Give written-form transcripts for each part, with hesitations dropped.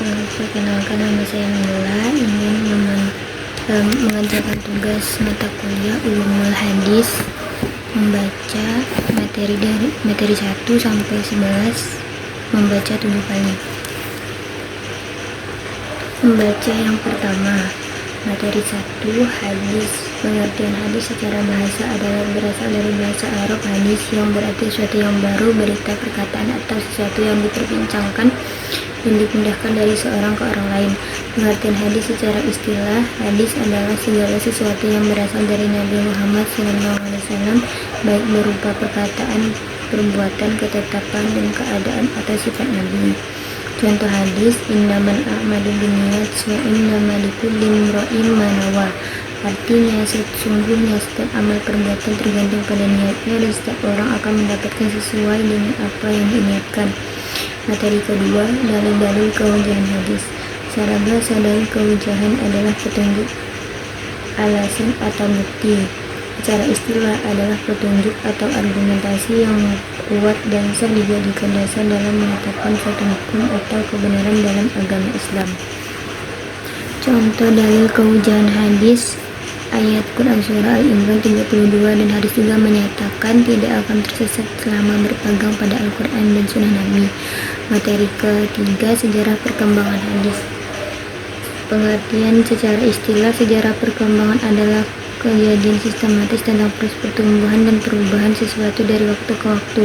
Perkenalkan, nama saya Mila, ingin mengerjakan tugas mata kuliah Ulumul Hadis, membaca materi 1 sampai 11, membaca 7 kali. Membaca yang pertama, materi 1, hadis. Pengertian hadis secara bahasa adalah berasal dari bahasa Arab hadis, yang berarti sesuatu yang baru, berita, perkataan, atau sesuatu yang diperbincangkan dan dipindahkan dari seorang ke orang lain. Pengertian hadis secara istilah, hadis adalah segala sesuatu yang berasal dari Nabi Muhammad SAW, baik berupa perkataan, perbuatan, ketetapan, dan keadaan atau sifat Nabi. Contoh hadis, innamal a'malu binniyat wa innamal likulli imro'in ma nawa. Artinya, sesungguhnya setiap amal perbuatan tergantung pada niatnya, dan setiap orang akan mendapatkan sesuai dengan apa yang diniatkan. Materi kedua, dalil-dalil kehujahan hadis. Secara bahasa, dalil kehujahan adalah petunjuk, alasan, atau bukti. Secara istilah adalah petunjuk atau argumentasi yang kuat dan sah dijadikan dasar dalam menetapkan suatu hukum atau kebenaran dalam agama Islam. Contoh dalil kehujahan hadis, ayat Quran Surah Al-Imran 32, dan hadis juga menyatakan tidak akan tersesat selama berpegang pada Al-Quran dan Sunnah Nabi. Materi ketiga, sejarah perkembangan hadis. Pengertian secara istilah, sejarah perkembangan adalah kejadian sistematis tentang proses pertumbuhan dan perubahan sesuatu dari waktu ke waktu.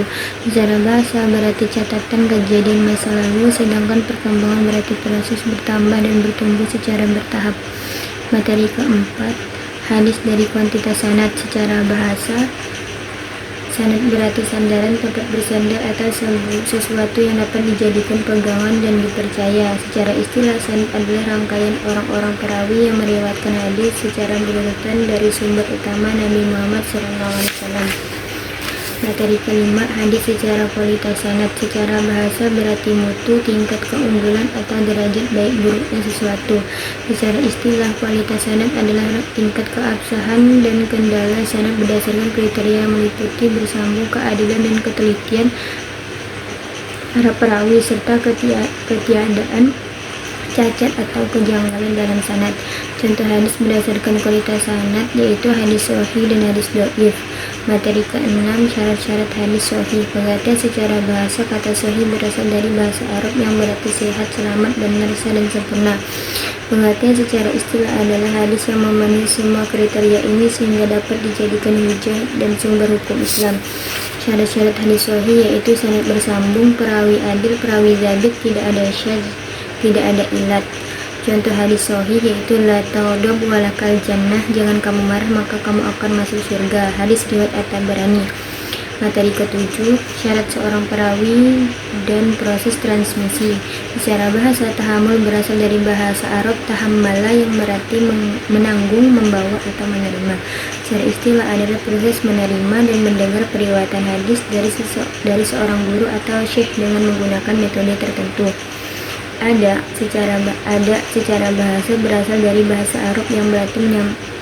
Secara bahasa berarti catatan kejadian masa lalu, sedangkan perkembangan berarti proses bertambah dan bertumbuh secara bertahap. Materi keempat, hadis dari kuantitas sanad. Secara bahasa, sanad berarti sandaran, tempat bersandar, atau sesuatu yang dapat dijadikan pegangan dan dipercaya. Secara istilah, sanad adalah rangkaian orang-orang perawi yang meriwayatkan hadis secara berurutan dari sumber utama Nabi Muhammad SAW. Materi kelima, hadis secara kualitas sanad. Secara bahasa berarti mutu, tingkat keunggulan, atau derajat baik buruknya sesuatu. Secara istilah, kualitas sanad adalah tingkat keabsahan dan kendala sanad berdasarkan kriteria meliputi bersambung, keadilan, dan ketelitian para perawi, serta ketiadaan cacat atau kejanggalan dalam sanad. Contoh hadis berdasarkan kualitas sanad yaitu hadis sahih dan hadis dhaif. Materi keenam, syarat-syarat hadis sahih. Pengertian secara bahasa, kata sahih berasal dari bahasa Arab yang berarti sehat, selamat, benar, sah, dan sempurna. Pengertian secara istilah adalah hadis yang memenuhi semua kriteria ini sehingga dapat dijadikan hujah dan sumber hukum Islam. Syarat-syarat hadis sahih yaitu sanad bersambung, perawi adil, perawi zabit, tidak ada syadz, tidak ada ilat. Contoh hadis sahih yaitu la taghdab walakal jannah, jangan kamu marah maka kamu akan masuk surga. Hadis riwayat At-Tabarani. Materi ketujuh, syarat seorang perawi dan proses transmisi. Secara bahasa, tahammul berasal dari bahasa Arab tahammala yang berarti menanggung, membawa, atau menerima. Secara istilah adalah proses menerima dan mendengar periwayatan hadis dari seorang guru atau syekh dengan menggunakan metode tertentu. Ada secara bahasa berasal dari bahasa Arab yang berarti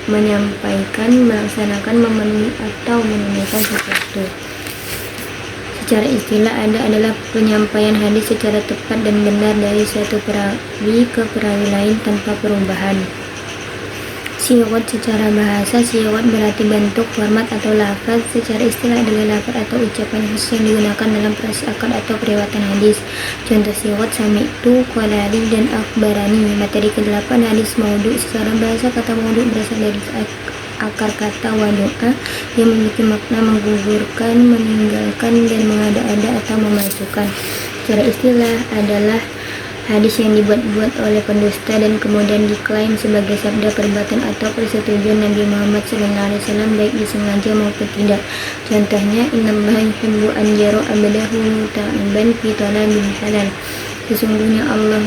menyampaikan, melaksanakan, memenuhi, atau menunaikan sesuatu. Secara istilah, ada adalah penyampaian hadis secara tepat dan benar dari suatu perawi ke perawi lain tanpa perubahan. Siwat secara bahasa, siwat berarti bentuk, format, atau lafaz. Secara istilah adalah lafaz atau ucapan khusus yang digunakan dalam proses akad atau periwayatan hadis. Contoh siwat sami'tu, qalali, dan akhbarani. Materi ke-8, hadis maudhu. Secara bahasa, kata maudhu berasal dari akar kata wadu'a yang memiliki makna menggugurkan, meninggalkan, dan mengada-ada atau memalsukan. Secara istilah adalah hadis yang dibuat-buat oleh pendusta dan kemudian diklaim sebagai sabda, perbuatan, atau persetujuan Nabi Muhammad SAW, baik disengaja maupun tidak. Contohnya, innallaha yuhibbu an yara abdahu muta'iban fi talabil halal. Sesungguhnya Allah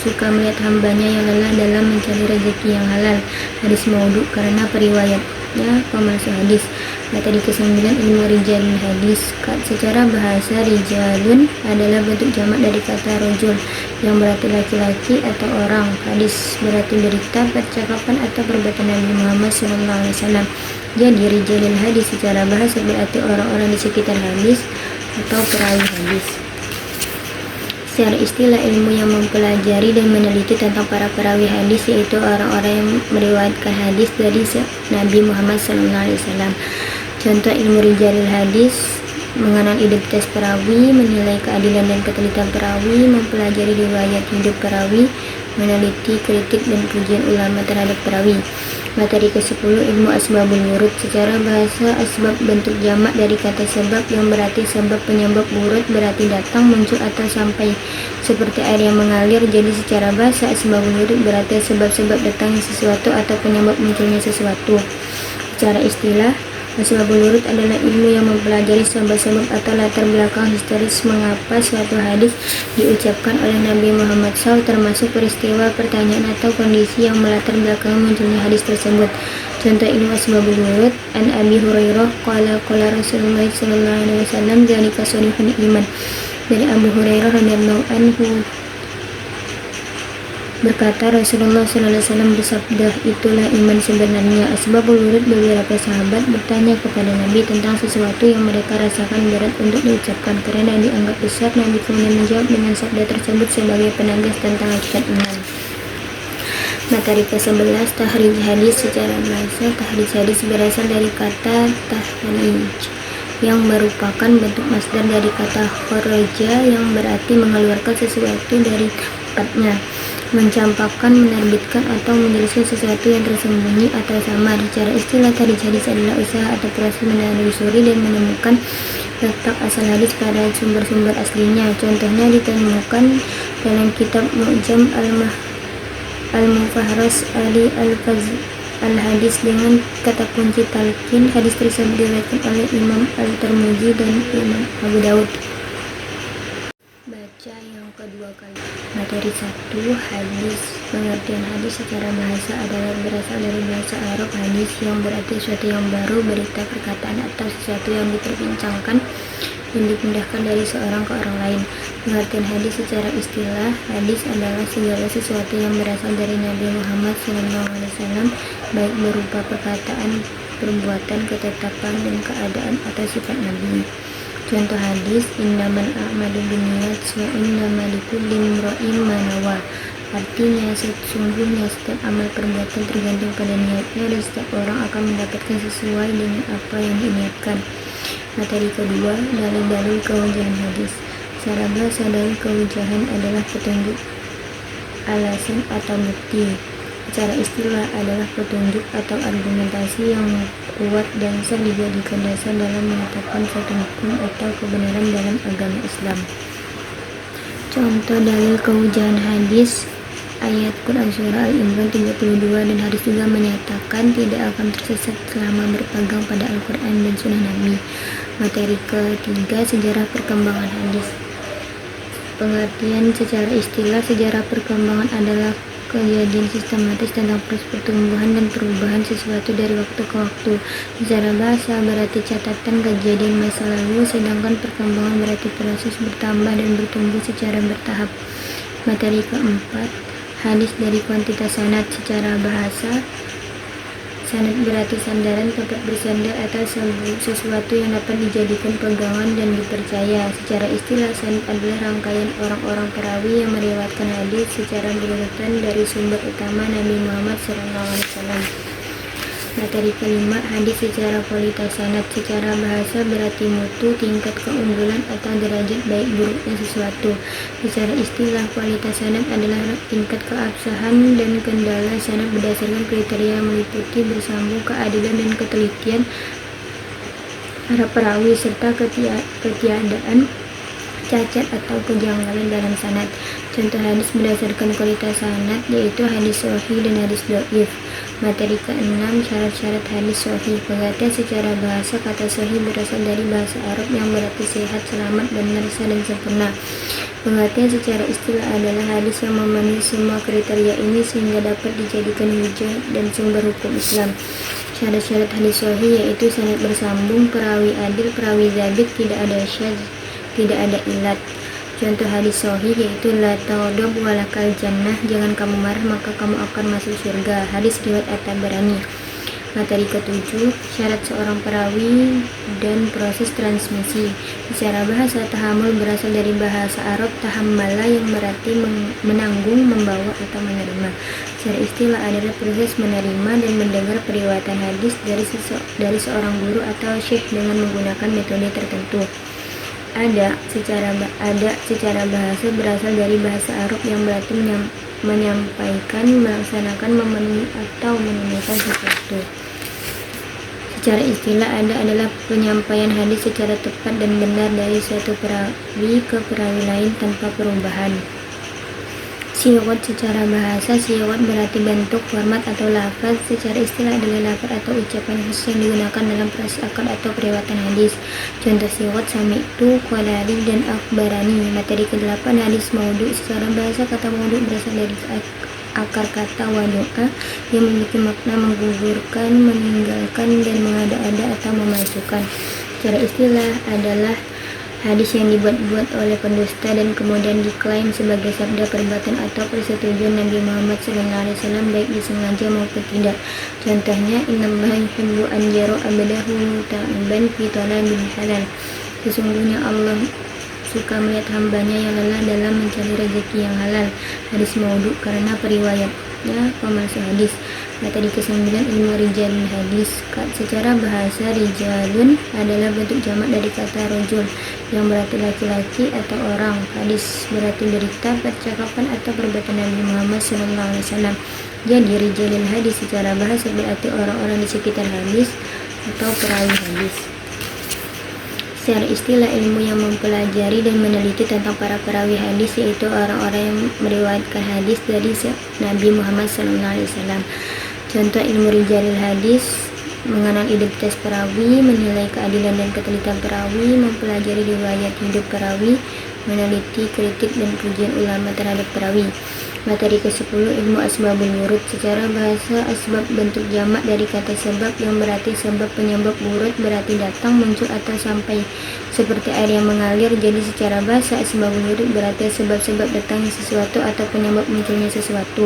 suka melihat hambanya yang lelah dalam mencari rezeki yang halal. Hadis maudhu karena periwayatnya pemalsu hadis. Materi ke-9, ilmu rijalul hadis. Secara bahasa, rijalun adalah bentuk jamak dari kata rajul yang berarti laki-laki atau orang. Hadis berarti berita, percakapan, atau perbuatan Nabi Muhammad SAW. Jadi rijalul hadis secara bahasa berarti orang-orang di sekitar hadis atau perawi hadis. Secara istilah, ilmu yang mempelajari dan meneliti tentang para perawi hadis, yaitu orang-orang yang meriwayatkan hadis dari Nabi Muhammad SAW. Contoh ilmu rijalul hadis: mengenal identitas perawi, menilai keadilan dan ketelitian perawi, mempelajari riwayat hidup perawi, meneliti, kritik, dan pujian ulama terhadap perawi. Materi ke-10, ilmu asbabul wurud. Secara bahasa, asbab bentuk jamak dari kata sebab, yang berarti sebab, penyebab. Wurud berarti datang, muncul, atau sampai, seperti air yang mengalir. Jadi secara bahasa, asbabul wurud berarti sebab-sebab datangnya sesuatu atau penyebab munculnya sesuatu. Secara istilah, asbabul wurud adalah ilmu yang mempelajari sebab-sebab atau latar belakang historis mengapa suatu hadis diucapkan oleh Nabi Muhammad SAW, termasuk peristiwa, pertanyaan, atau kondisi yang melatar belakangi munculnya hadis tersebut. Contoh ilmu asbabul wurud: an Abi Hurairah qala Rasulullah sallallahu alaihi wasallam dzalika shariful iman. Dari Abu Hurairah radhiyallahu anhu berkata, Rasulullah SAW bersabda, itulah iman sebenarnya. Asbabul wurud: beberapa sahabat bertanya kepada Nabi tentang sesuatu yang mereka rasakan berat untuk diucapkan karena dianggap besar. Nabi kemudian menjawab dengan sabda tersebut sebagai penegas tentang hakikat iman. Materi ke-11, tahrij hadis. Secara bahasa, tahrij hadis berasal dari kata tahrij, yang merupakan bentuk masdar dari kata kharaja, yang berarti mengeluarkan sesuatu dari tempatnya, mencampakkan, menerbitkan, atau menjelaskan sesuatu yang tersembunyi atau samar. Secara istilah, tahrij hadis adalah usaha atau proses menelusuri dan menemukan letak asal hadis pada sumber-sumber aslinya. Contohnya ditemukan dalam kitab Mu'jam Al-Mufahras Ali Al-Hadis dengan kata kunci talqin. Hadis tersebut diriwayatkan oleh Imam Al-Tirmidzi dan Imam Abu Daud. Baca yang kedua kali. Materi 1, hadis. Pengertian hadis secara bahasa adalah berasal dari bahasa Arab hadis, yang berarti sesuatu yang baru, berita, perkataan, atau sesuatu yang diperbincangkan, yang dipindahkan dari seorang ke orang lain. Pengertian hadis secara istilah, hadis adalah segala sesuatu yang berasal dari Nabi Muhammad SAW, baik berupa perkataan, perbuatan, ketetapan, dan keadaan atau sifat Nabi. Contoh hadis: innamal a'malu binniyat wa innamal likulli imro'in ma nawa. Artinya, sesungguhnya setiap amal perbuatan tergantung pada niatnya, dan setiap orang akan mendapatkan sesuai dengan apa yang diniatkan. Materi kedua, dalil-dalil kehujahan hadis. Secara bahasa, dalil kehujahan adalah petunjuk, alasan, atau bukti. Secara istilah adalah petunjuk atau argumentasi yang kuat dan sah dijadikan dasar dalam menetapkan suatu hukum atau kebenaran dalam agama Islam. Contoh dalil kehujahan hadis: ayat Quran Surah Al-Imran 32, dan hadis juga menyatakan tidak akan tersesat selama berpegang pada Al-Quran dan Sunnah Nabi. Materi ketiga, sejarah perkembangan hadis. Pengertian secara istilah, sejarah perkembangan adalah kejadian sistematis tentang proses pertumbuhan dan perubahan sesuatu dari waktu ke waktu. Secara bahasa berarti catatan kejadian masa lalu, sedangkan perkembangan berarti proses bertambah dan bertumbuh secara bertahap. Materi keempat, hadis dari kuantitas sanad. Secara bahasa, sanad berarti sandaran, tempat bersandar, atau sesuatu yang dapat dijadikan pegangan dan dipercaya. Secara istilah, sanad adalah rangkaian orang-orang perawi yang meriwayatkan hadis secara berurutan dari sumber utama Nabi Muhammad SAW. Materi kelima, hadis secara kualitas sanad. Secara bahasa berarti mutu, tingkat keunggulan, atau derajat baik buruknya sesuatu. Secara istilah, kualitas sanad adalah tingkat keabsahan dan kendala sanad berdasarkan kriteria meliputi bersambung, keadilan, dan ketelitian para perawi, serta ketiadaan cacat atau kejanggalan dalam sanad. Contoh hadis berdasarkan kualitas sanad yaitu hadis sahih dan hadis dhaif. Materi ke-6, syarat-syarat hadis sahih. Pengertian secara bahasa, kata sahih berasal dari bahasa Arab yang berarti sehat, selamat, benar, sah, dan sempurna. Pengertian secara istilah adalah hadis yang memenuhi semua kriteria ini sehingga dapat dijadikan hujah dan sumber hukum Islam. Syarat-syarat hadis sahih yaitu sanad bersambung, perawi adil, perawi zabit, tidak ada syadz, tidak ada ilat. Contoh hadis sahih yaitu la taghdab walakal jannah, jangan kamu marah maka kamu akan masuk surga. Hadis riwayat At-Tabarani. Materi ke-7, syarat seorang perawi dan proses transmisi. Secara bahasa, tahammul berasal dari bahasa Arab tahammala yang berarti menanggung, membawa, atau menerima. Secara istilah adalah proses menerima dan mendengar periwayatan hadis dari seorang guru atau syekh dengan menggunakan metode tertentu. Ada secara bahasa berasal dari bahasa Arab yang berarti menyampaikan, melaksanakan, memenuhi, atau menunaikan sesuatu. Secara istilah adalah penyampaian hadis secara tepat dan benar dari suatu perawi ke perawi lain tanpa perubahan. Siwat secara bahasa, siwat berarti bentuk, format, atau lafaz. Secara istilah adalah lafaz atau ucapan khusus yang digunakan dalam proses akad atau periwayatan hadis. Contoh siwat sami'tu, qalali, dan akhbarani. Materi ke-8, hadis maudhu. Secara bahasa, kata maudhu berasal dari akar kata wadu'a yang memiliki makna menggugurkan, meninggalkan, dan mengada-ada atau memalsukan. Secara istilah adalah hadis yang dibuat-buat oleh pendusta dan kemudian diklaim sebagai sabda, perbuatan, atau persetujuan Nabi Muhammad SAW baik disengaja maupun tidak. Contohnya, innallaha yuhibbu an yara abdahu ta'iban fi talabil halal. Sesungguhnya Allah suka melihat hambanya yang lelah dalam mencari rezeki yang halal. Hadis maudhu karena periwayatnya pemalsu hadis. Materi ke-9, ilmu rijalul hadis. Secara bahasa, rijalun adalah bentuk jamak dari kata rajul yang berarti laki-laki atau orang. Hadis berarti berita, percakapan, atau perbuatan Nabi Muhammad SAW. Jadi rijalul hadis secara bahasa berarti orang-orang di sekitar hadis atau perawi hadis. Secara istilah, ilmu yang mempelajari dan meneliti tentang para perawi hadis, yaitu orang-orang yang meriwayatkan hadis dari Nabi Muhammad SAW. Contoh ilmu rijalul hadis, mengenal identitas perawi, menilai keadilan dan ketelitian perawi, mempelajari riwayat hidup perawi, meneliti, kritik, dan pujian ulama terhadap perawi. Materi ke-10, ilmu asbabul wurud. Secara bahasa, asbab bentuk jamak dari kata sebab yang berarti sebab, penyebab. Wurud berarti datang, muncul, atau sampai, seperti air yang mengalir. Jadi secara bahasa, asbabul wurud berarti sebab-sebab datangnya sesuatu atau penyebab munculnya sesuatu.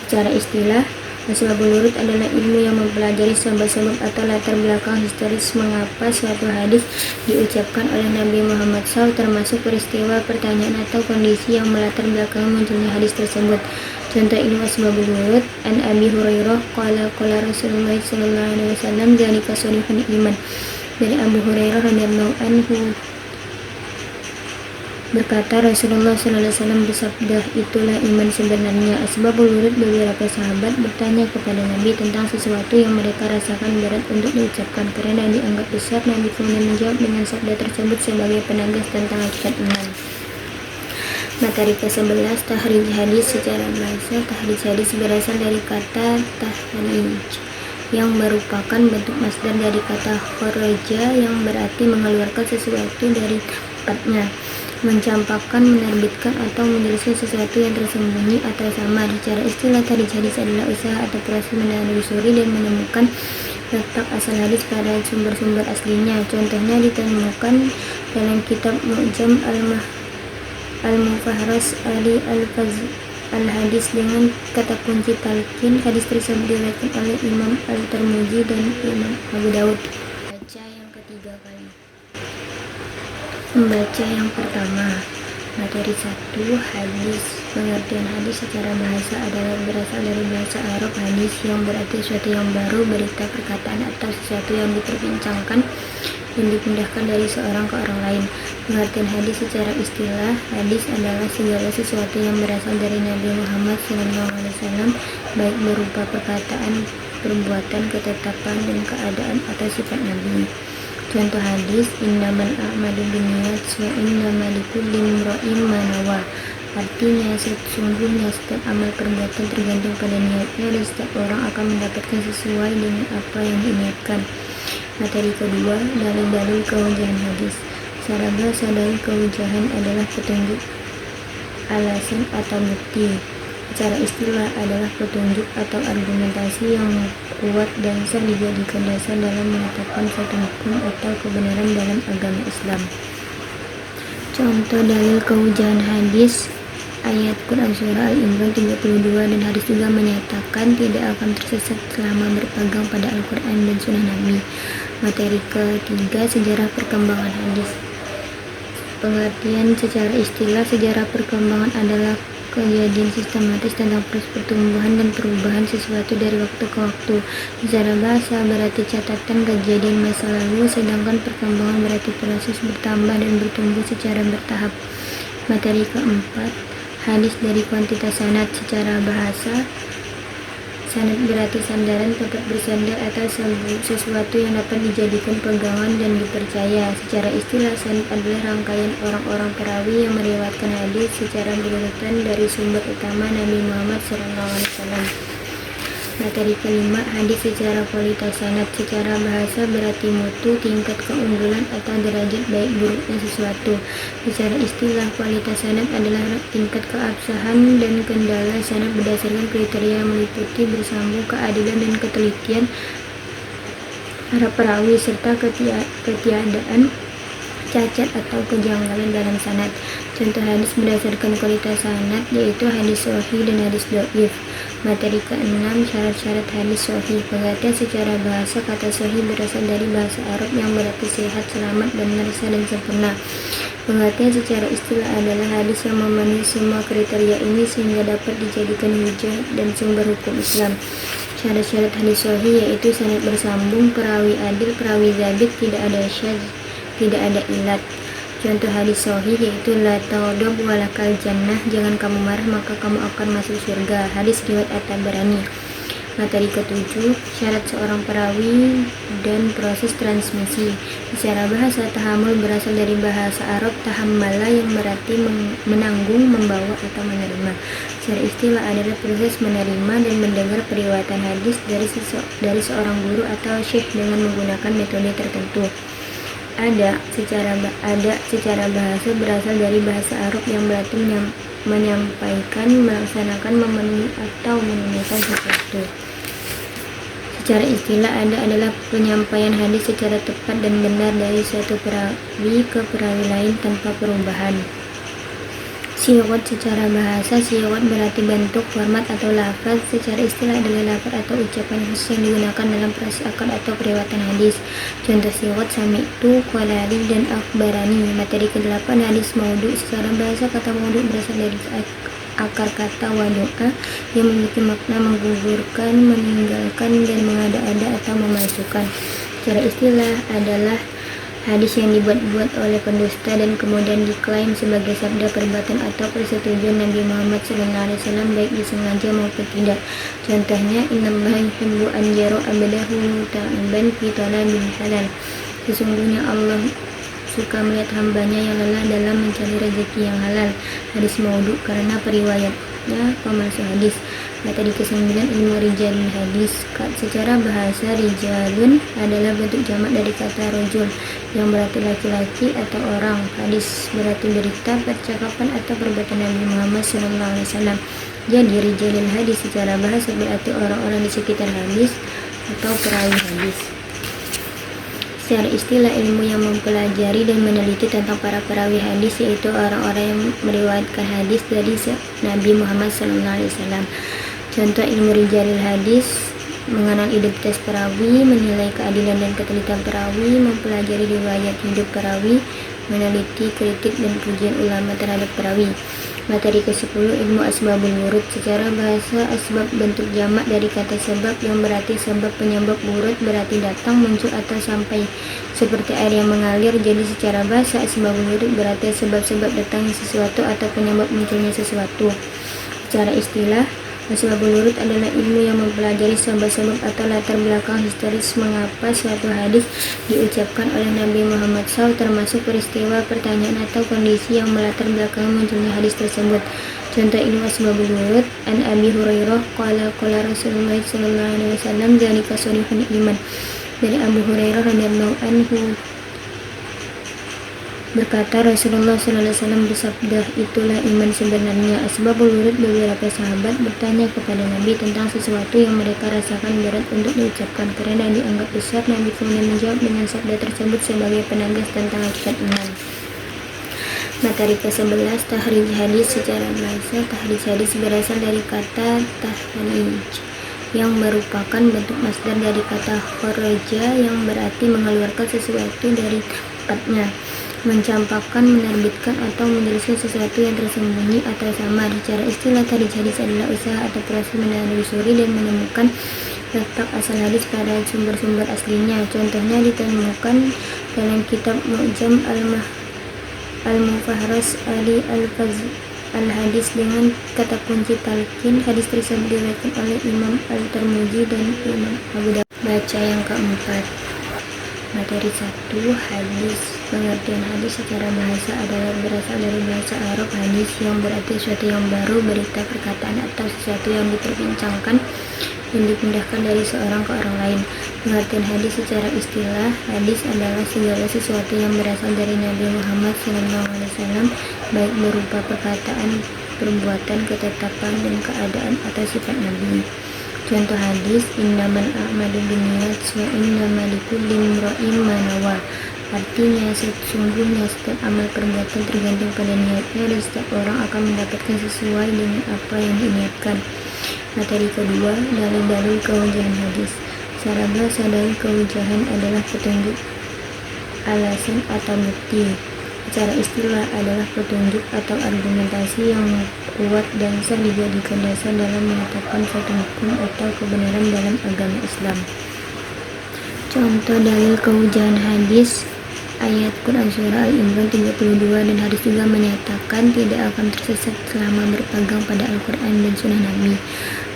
Secara istilah, asbabul wurud adalah ilmu yang mempelajari sebab-sebab atau latar belakang historis mengapa suatu hadis diucapkan oleh Nabi Muhammad SAW, termasuk peristiwa, pertanyaan, atau kondisi yang melatar belakangi munculnya hadis tersebut. Contoh ilmu asbabul wurud, an Abi Hurairah qala Rasulullah SAW dzalika shariful iman. Dari Abu Hurairah radhiyallahu anhu berkata, Rasulullah SAW bersabda, itulah iman sebenarnya. Asbabul wurud, beberapa sahabat bertanya kepada Nabi tentang sesuatu yang mereka rasakan berat untuk diucapkan karena dianggap besar. Nabi kemudian menjawab dengan sabda tersebut sebagai penegas tentang hakikat iman. Materi ke-11, tahrij hadis. Secara bahasa, tahrij hadis berasal dari kata tahrij yang merupakan bentuk masdar dari kata kharaja yang berarti mengeluarkan sesuatu dari tempatnya, mencampakkan, menerbitkan, atau menjelaskan sesuatu yang tersembunyi atau samar. Secara istilah, tahrij hadis adalah usaha atau proses menelusuri dan menemukan letak asal hadis pada sumber-sumber aslinya. Contohnya ditemukan dalam kitab Mu'jam al-Mufahras Ali al-Hadis dengan kata kunci talqin. Hadis tersebut diriwayatkan oleh Imam Al-Tirmidzi dan Imam Abu Daud. Baca yang ketiga kali. Membaca yang pertama. Materi 1, hadis. Pengertian hadis secara bahasa adalah berasal dari bahasa Arab hadis yang berarti sesuatu yang baru, berita, perkataan, atau sesuatu yang diperbincangkan dan dipindahkan dari seorang ke orang lain. Pengertian hadis secara istilah, hadis adalah segala sesuatu yang berasal dari Nabi Muhammad SAW, baik berupa perkataan, perbuatan, ketetapan, dan keadaan atau sifat Nabi. Contoh hadis, innamal a'malu binniyat wa innamal likulli imro'in ma nawa. Artinya, sesungguhnya setiap amal perbuatan tergantung pada niatnya dan setiap orang akan mendapatkan sesuai dengan apa yang diniatkan. Materi kedua, dalil-dalil kehujahan hadis. Secara bahasa, dalil kehujahan adalah petunjuk, alasan, atau bukti. Secara istilah adalah petunjuk atau argumentasi yang kuat dan sah dijadikan dasar dalam menetapkan suatu hukum atau kebenaran dalam agama Islam. Contoh dalil kehujahan hadis, ayat Quran Surah Al-Imran 32, dan hadis juga menyatakan tidak akan tersesat selama berpegang pada Al-Quran dan Sunnah Nabi. Materi ketiga, sejarah perkembangan hadis. Pengertian secara istilah, sejarah perkembangan adalah kejadian sistematis tentang proses pertumbuhan dan perubahan sesuatu dari waktu ke waktu. Secara bahasa berarti catatan kejadian masa lalu, sedangkan perkembangan berarti proses bertambah dan bertumbuh secara bertahap. Materi keempat, hadis dari kuantitas sanad. Secara bahasa, sanad berarti sandaran, tempat bersandar atau sesuatu yang dapat dijadikan pegangan dan dipercaya. Secara istilah, sanad adalah rangkaian orang-orang perawi yang meriwayatkan hadis secara berurutan dari sumber utama Nabi Muhammad SAW. Materi kelima, hadis secara kualitas sanad. Secara bahasa berarti mutu, tingkat keunggulan atau derajat baik buruknya sesuatu. Secara istilah, kualitas sanad adalah tingkat keabsahan dan kendala sanad berdasarkan kriteria meliputi bersambung, keadilan dan ketelitian para perawi serta ketiadaan cacat atau kejanggalan dalam sanad. Contoh hadis berdasarkan kualitas sanad yaitu hadis sahih dan hadis dhaif. Materi keenam, syarat-syarat hadis sahih. Pengertian secara bahasa, kata sahih berasal dari bahasa Arab yang berarti sehat, selamat, benar, sah, dan sempurna. Pengertian secara istilah adalah hadis yang memenuhi semua kriteria ini sehingga dapat dijadikan hujah dan sumber hukum Islam. Syarat-syarat hadis sahih yaitu sanad bersambung, perawi adil, perawi zabit, tidak ada syadz, tidak ada ilat. Contoh hadis sahih yaitu la taghdab walakal jannah, jangan kamu marah maka kamu akan masuk surga. Hadis riwayat At-Tabarani. Materi ketujuh, syarat seorang perawi dan proses transmisi. Secara bahasa, tahammul berasal dari bahasa Arab tahammala yang berarti menanggung, membawa, atau menerima. Secara istilah adalah proses menerima dan mendengar periwayatan hadis dari seorang guru atau syekh dengan menggunakan metode tertentu. Ada secara bahasa berasal dari bahasa Arab yang berarti menyampaikan, melaksanakan, memenuhi, atau menunaikan sesuatu. Secara istilah, ada adalah penyampaian hadis secara tepat dan benar dari suatu perawi ke perawi lain tanpa perubahan. Siwat. Secara bahasa, siwat berarti bentuk, format, atau lafaz. Secara istilah adalah lafaz atau ucapan khusus yang digunakan dalam proses akad atau periwayatan hadis. Contoh siwat, sami'tu, qalali, dan akhbarani. Materi ke-8, hadis maudhu. Secara bahasa, kata maudhu berasal dari akar kata wadu'a yang memiliki makna menggugurkan, meninggalkan, dan mengada-ada atau memalsukan. Secara istilah adalah hadis yang dibuat-buat oleh pendusta dan kemudian diklaim sebagai sabda, perbuatan, atau persetujuan Nabi Muhammad SAW baik disengaja maupun tidak. Contohnya, innallaha yuhibbu an yara abdahu muta'iban fi talabil halal. Sesungguhnya Allah suka melihat hambanya yang lelah dalam mencari rezeki yang halal. Hadis maudhu karena periwayatnya pemalsu hadis. Materi ke-9, ilmu rijalul hadis. Secara bahasa, rijalun adalah bentuk jamak dari kata rajul yang berarti laki-laki atau orang. Hadis berarti berita, percakapan, atau perbuatan Nabi Muhammad SAW. Jadi rijalul hadis secara bahasa berarti orang-orang di sekitar hadis atau perawi hadis. Secara istilah, ilmu yang mempelajari dan meneliti tentang para perawi hadis yaitu orang-orang yang meriwayatkan hadis dari Nabi Muhammad SAW. Contoh ilmu rijalul hadis, mengenal identitas perawi, menilai keadilan dan ketelitian perawi, mempelajari riwayat hidup perawi, meneliti, kritik, dan pujian ulama terhadap perawi. Materi ke-10, ilmu asbabul wurud. Secara bahasa, asbab bentuk jamak dari kata sebab yang berarti sebab, penyebab, wurud berarti datang, muncul, atau sampai seperti air yang mengalir. Jadi secara bahasa, asbabul wurud berarti sebab-sebab datangnya sesuatu atau penyebab munculnya sesuatu. Secara istilah, asbabul wurud adalah ilmu yang mempelajari sebab-sebab atau latar belakang historis mengapa suatu hadis diucapkan oleh Nabi Muhammad SAW, termasuk peristiwa, pertanyaan, atau kondisi yang melatar belakangi munculnya hadis tersebut. Contoh ilmu asbabul wurud, an Abi Hurairah qala Rasulullah SAW dzalika shariful iman. Dari Abu Hurairah radhiyallahu anhu berkata, Rasulullah SAW bersabda, itulah iman sebenarnya. Asbabul wurud, beberapa sahabat bertanya kepada Nabi tentang sesuatu yang mereka rasakan berat untuk diucapkan karena dianggap besar. Nabi kemudian menjawab dengan sabda tersebut sebagai penegas tentang hakikat iman. Materi ke-11, tahrij hadis secara bahasa. Tahrij hadis berasal dari kata tahrij yang merupakan bentuk masdar dari kata kharaja yang berarti mengeluarkan sesuatu dari tempatnya, mencampakkan, menerbitkan, atau menjelaskan sesuatu yang tersembunyi atau samar. Secara istilah, tahrij hadis adalah usaha atau proses menelusuri dan menemukan letak asal hadis pada sumber-sumber aslinya. Contohnya ditemukan dalam kitab Mu'jam Al-Mufahras Ali Al-Hadis dengan kata kunci talqin. Hadis tersebut diriwayatkan oleh Imam Al-Tirmidzi dan Imam Abu Dawud. Baca yang keempat. Materi 1, hadis. Pengertian hadis secara bahasa adalah berasal dari bahasa Arab hadis yang berarti sesuatu yang baru, berita, perkataan, atau sesuatu yang diperbincangkan dan dipindahkan dari seorang ke orang lain. Pengertian hadis secara istilah, hadis adalah segala sesuatu yang berasal dari Nabi Muhammad SAW, baik berupa perkataan, perbuatan, ketetapan, dan keadaan atau sifat Nabi. Contoh hadis, innamal a'malu binniyat wa innamal likulli imri'in ma nawa. Artinya, sesungguhnya setiap amal perbuatan tergantung pada niatnya dan setiap orang akan mendapatkan sesuai dengan apa yang diniatkan. Materi kedua, dalil-dalil kehujahan hadis. Secara bahasa, dalil kehujahan adalah petunjuk, alasan, atau bukti. Secara istilah adalah petunjuk atau argumentasi yang kuat dan sah dijadikan dasar dalam menetapkan suatu hukum atau kebenaran dalam agama Islam. Contoh dalil kehujahan hadis, ayat Quran Surah Al-Imran 32, dan hadis juga menyatakan tidak akan tersesat selama berpegang pada Al-Quran dan Sunnah Nabi.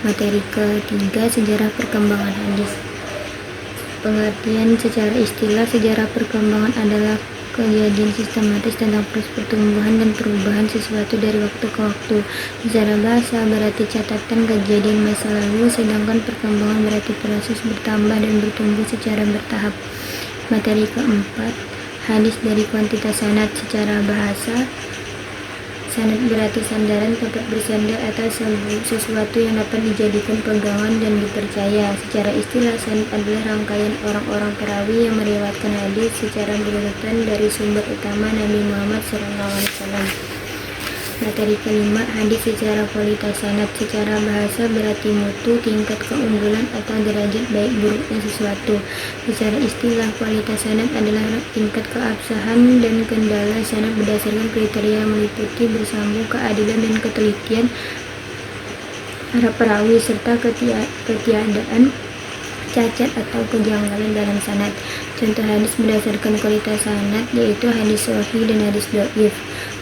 Materi ketiga, sejarah perkembangan hadis. Pengertian secara istilah, sejarah perkembangan adalah kejadian sistematis tentang proses pertumbuhan dan perubahan sesuatu dari waktu ke waktu. Secara bahasa berarti catatan kejadian masa lalu, sedangkan perkembangan berarti proses bertambah dan bertumbuh secara bertahap. Materi keempat, hadis dari kuantitas sanad. Secara bahasa, sanad berarti sandaran, tempat bersandar, atau sesuatu yang dapat dijadikan pegangan dan dipercaya. Secara istilah, sanad adalah rangkaian orang-orang perawi yang meriwayatkan hadis secara berurutan dari sumber utama Nabi Muhammad SAW. Materi kelima, hadis secara kualitas sanad. Secara bahasa berarti mutu, tingkat keunggulan, atau derajat baik buruknya sesuatu. Secara istilah, kualitas sanad adalah tingkat keabsahan dan kendala sanad berdasarkan kriteria yang meliputi bersambung, keadilan, dan ketelitian para perawi serta ketiadaan cacat atau kejanggalan dalam sanad. Contoh hadis berdasarkan kualitas sanad yaitu hadis sahih dan hadis dhaif.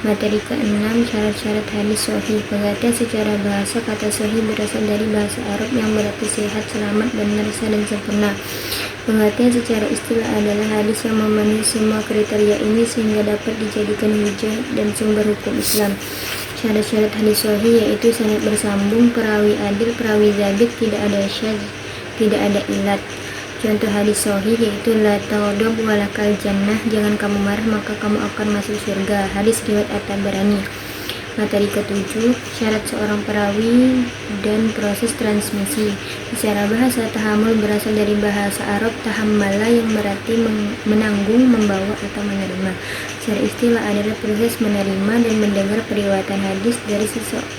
Materi ke-6, syarat-syarat hadis sahih. Pengertian secara bahasa, kata sahih berasal dari bahasa Arab yang berarti sehat, selamat, benar, sah, dan sempurna. Pengertian secara istilah adalah hadis yang memenuhi semua kriteria ini sehingga dapat dijadikan hujah dan sumber hukum Islam. Syarat-syarat hadis sahih yaitu sanad bersambung, perawi adil, perawi zabit, tidak ada syadz, tidak ada ilat. Contoh hadis sahih yaitu la taghdab walakal jannah, jangan kamu marah maka kamu akan masuk surga. Hadis riwayat At-Tabarani. Materi ke-7, syarat seorang perawi dan proses transmisi. Secara bahasa, tahammul berasal dari bahasa Arab tahammala yang berarti menanggung, membawa, atau menerima. Secara istilah adalah proses menerima dan mendengar periwayatan hadis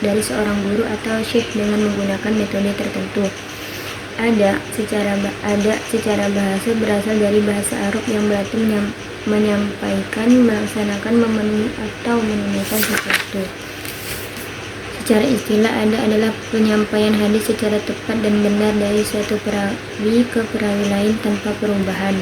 dari seorang guru atau syekh dengan menggunakan metode tertentu. Ada secara bahasa berasal dari bahasa Arab yang berarti menyampaikan, melaksanakan, memenuhi, atau menunaikan sesuatu. Secara istilah adalah penyampaian hadis secara tepat dan benar dari suatu perawi ke perawi lain tanpa perubahan.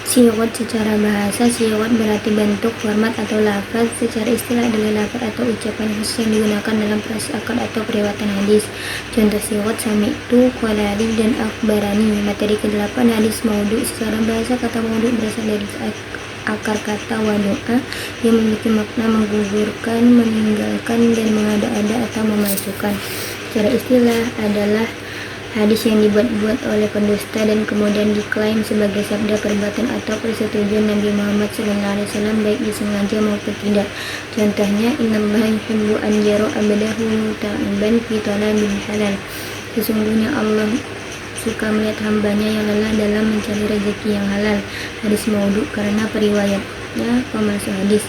Siwat. Secara bahasa, siwat berarti bentuk, format, atau lafaz. Secara istilah adalah lafaz atau ucapan khusus yang digunakan dalam proses akad atau periwayatan hadis. Contoh siwat, sami'tu, qalali, dan akhbarani. Materi ke-8, hadis maudhu. Secara bahasa, kata maudhu berasal dari akar kata wadu'a yang memiliki makna menggugurkan, meninggalkan, dan mengada-ada atau memasukkan. Secara istilah adalah hadis yang dibuat-buat oleh pendusta dan kemudian diklaim sebagai sabda, perbuatan, atau persetujuan Nabi Muhammad SAW baik disengaja maupun tidak. Contohnya, innallaha yuhibbu an yara abdahu ta'iban fi talabil halal. Sesungguhnya Allah suka melihat hambanya yang lelah dalam mencari rezeki yang halal. Hadis maudhu karena periwayatnya pemalsu hadis.